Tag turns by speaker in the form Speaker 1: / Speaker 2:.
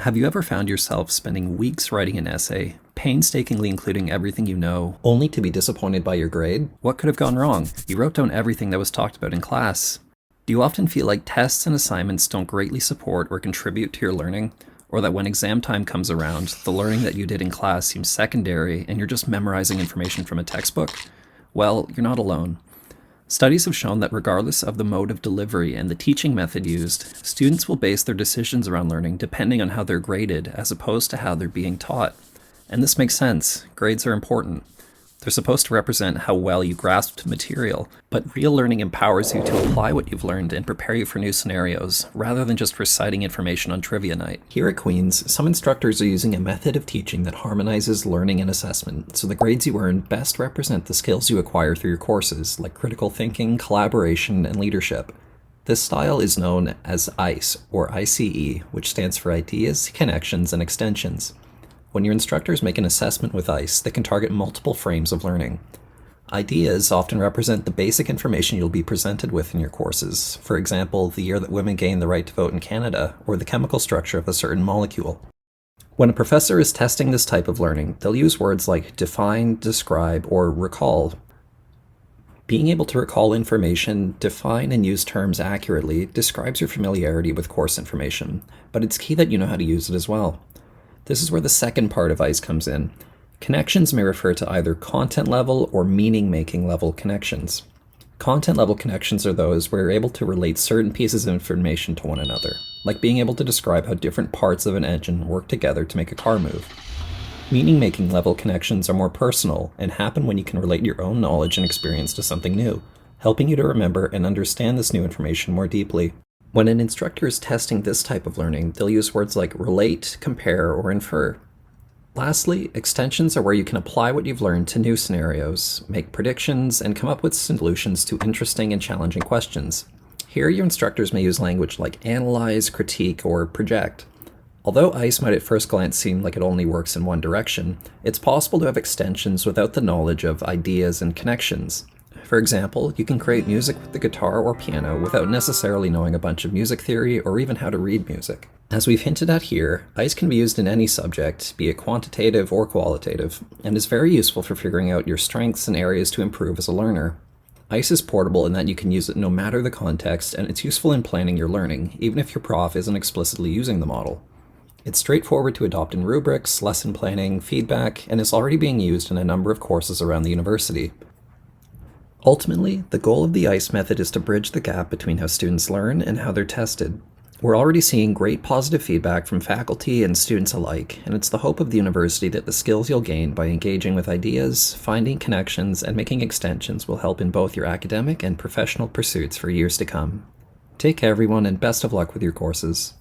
Speaker 1: Have you ever found yourself spending weeks writing an essay, painstakingly including everything you know, only to be disappointed by your grade? What could have gone wrong? You wrote down everything that was talked about in class. Do you often feel like tests and assignments don't greatly support or contribute to your learning? Or that when exam time comes around, the learning that you did in class seems secondary and you're just memorizing information from a textbook? Well, you're not alone. Studies have shown that regardless of the mode of delivery and the teaching method used, students will base their decisions around learning depending on how they're graded as opposed to how they're being taught. And this makes sense. Grades are important. They're supposed to represent how well you grasped material, but real learning empowers you to apply what you've learned and prepare you for new scenarios, rather than just reciting information on trivia night. Here at Queen's, some instructors are using a method of teaching that harmonizes learning and assessment, so the grades you earn best represent the skills you acquire through your courses, like critical thinking, collaboration, and leadership. This style is known as ICE, or ICE, which stands for Ideas, Connections, and Extensions. When your instructors make an assessment with ICE, they can target multiple frames of learning. Ideas often represent the basic information you'll be presented with in your courses, for example, the year that women gained the right to vote in Canada, or the chemical structure of a certain molecule. When a professor is testing this type of learning, they'll use words like define, describe, or recall. Being able to recall information, define, and use terms accurately describes your familiarity with course information, but it's key that you know how to use it as well. This is where the second part of ICE comes in. Connections may refer to either content level or meaning making level connections. Content level connections are those where you're able to relate certain pieces of information to one another, like being able to describe how different parts of an engine work together to make a car move. Meaning making level connections are more personal and happen when you can relate your own knowledge and experience to something new, helping you to remember and understand this new information more deeply. When an instructor is testing this type of learning, they'll use words like relate, compare, or infer. Lastly, extensions are where you can apply what you've learned to new scenarios, make predictions, and come up with solutions to interesting and challenging questions. Here, your instructors may use language like analyze, critique, or project. Although ICE might at first glance seem like it only works in one direction, it's possible to have extensions without the knowledge of ideas and connections. For example, you can create music with the guitar or piano without necessarily knowing a bunch of music theory or even how to read music. As we've hinted at here, ICE can be used in any subject, be it quantitative or qualitative, and is very useful for figuring out your strengths and areas to improve as a learner. ICE is portable in that you can use it no matter the context, and it's useful in planning your learning, even if your prof isn't explicitly using the model. It's straightforward to adopt in rubrics, lesson planning, feedback, and is already being used in a number of courses around the university. Ultimately, the goal of the ICE method is to bridge the gap between how students learn and how they're tested. We're already seeing great positive feedback from faculty and students alike, and it's the hope of the university that the skills you'll gain by engaging with ideas, finding connections, and making extensions will help in both your academic and professional pursuits for years to come. Take care, everyone, and best of luck with your courses.